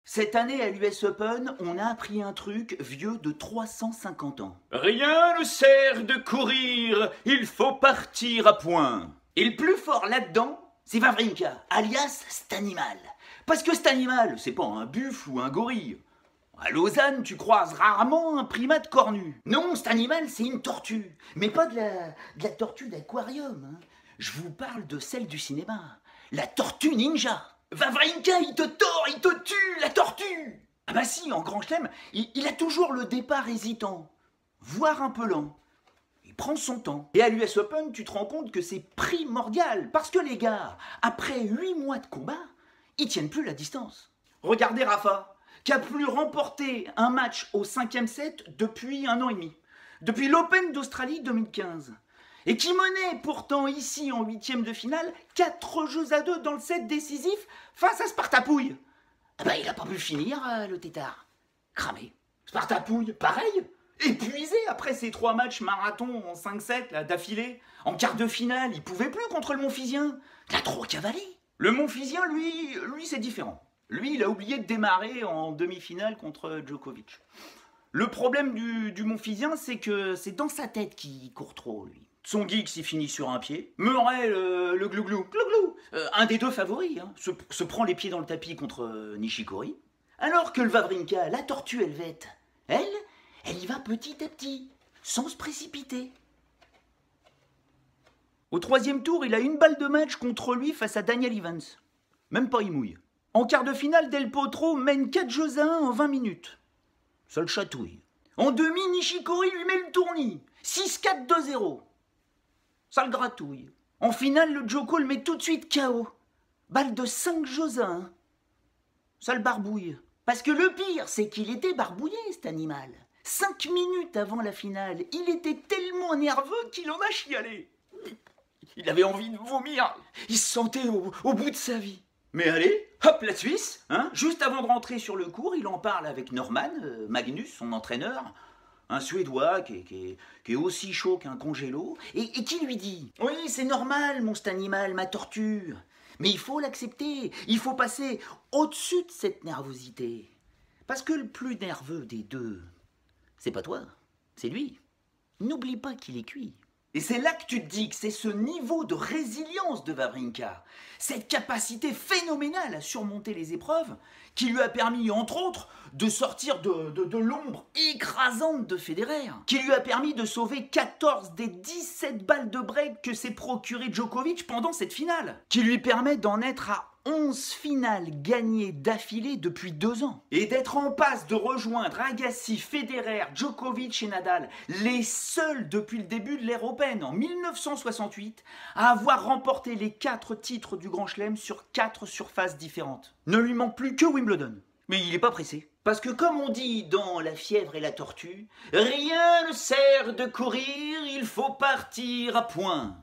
Cette année à l'US Open, on a appris un truc vieux de 350 ans. Rien ne sert de courir, il faut partir à point. Et le plus fort là-dedans, c'est Wawrinka, alias Stanimal. Parce que Stanimal, c'est pas un buffle ou un gorille. À Lausanne, tu croises rarement un primate cornu. Non, Stanimal, c'est une tortue. Mais pas de la tortue d'aquarium. Hein. Je vous parle de celle du cinéma. La tortue ninja. Wawrinka, il te tord, il te tue, la tortue. Ah bah si, en grand chelem, il a toujours le départ hésitant, voire un peu lent. Il prend son temps. Et à l'US Open, tu te rends compte que c'est primordial. Parce que les gars, après 8 mois de combat, ils tiennent plus la distance. Regardez Rafa, qui a plus remporté un match au 5e set depuis 1 an et demi. Depuis l'Open d'Australie 2015. Et qui menait pourtant ici en 8e de finale 4-2 dans le set décisif face à Spartapouille. Ah bah il a pas pu finir le tétard. Cramé. Spartapouille, pareil. Épuisé après ces 3 matchs marathon en 5-7 d'affilée. En quart de finale, il pouvait plus contre le Montfisien. Il a trop cavalé. Le Montfisien, lui c'est différent. Lui, il a oublié de démarrer en demi-finale contre Djokovic. Le problème du Montfisien, c'est que c'est dans sa tête qu'il court trop, lui. Son geek s'y finit sur un pied. Murray, le glouglou, un des 2 favoris, hein, se prend les pieds dans le tapis contre Nishikori. Alors que le Wawrinka, la tortue helvète, elle y va petit à petit, sans se précipiter. Au 3e tour, il a une balle de match contre lui face à Daniel Evans. Même pas il mouille. En quart de finale, Del Potro mène 4-1 en 20 minutes. Ça le chatouille. En demi, Nishikori lui met le tournis. 6-4, 2-0. Ça le gratouille. En finale, le Djoko le met tout de suite KO. Balle de 5-1. Ça le barbouille. Parce que le pire, c'est qu'il était barbouillé, cet animal. 5 minutes avant la finale, il était tellement nerveux qu'il en a chialé. Il avait envie de vomir. Il se sentait au bout de sa vie. Mais allez, hop, la Suisse, hein, juste avant de rentrer sur le court, il en parle avec Norman, Magnus, son entraîneur, un Suédois qui est aussi chaud qu'un congélo, et qui lui dit « Oui, c'est normal, mon Stanimal, ma tortue, mais il faut l'accepter, il faut passer au-dessus de cette nervosité. Parce que le plus nerveux des 2, c'est pas toi, c'est lui. N'oublie pas qu'il est cuit. » Et c'est là que tu te dis que c'est ce niveau de résilience de Wawrinka, cette capacité phénoménale à surmonter les épreuves, qui lui a permis, entre autres, de sortir de l'ombre écrasante de Federer, qui lui a permis de sauver 14 des 17 balles de break que s'est procuré Djokovic pendant cette finale, qui lui permet d'en être à 11 finales gagnées d'affilée depuis 2 ans. Et d'être en passe de rejoindre Agassi, Federer, Djokovic et Nadal, les seuls depuis le début de l'ère européenne en 1968 à avoir remporté les 4 titres du Grand Chelem sur 4 surfaces différentes. Ne lui manque plus que Wimbledon. Mais il n'est pas pressé. Parce que comme on dit dans La fièvre et la tortue, rien ne sert de courir, il faut partir à point.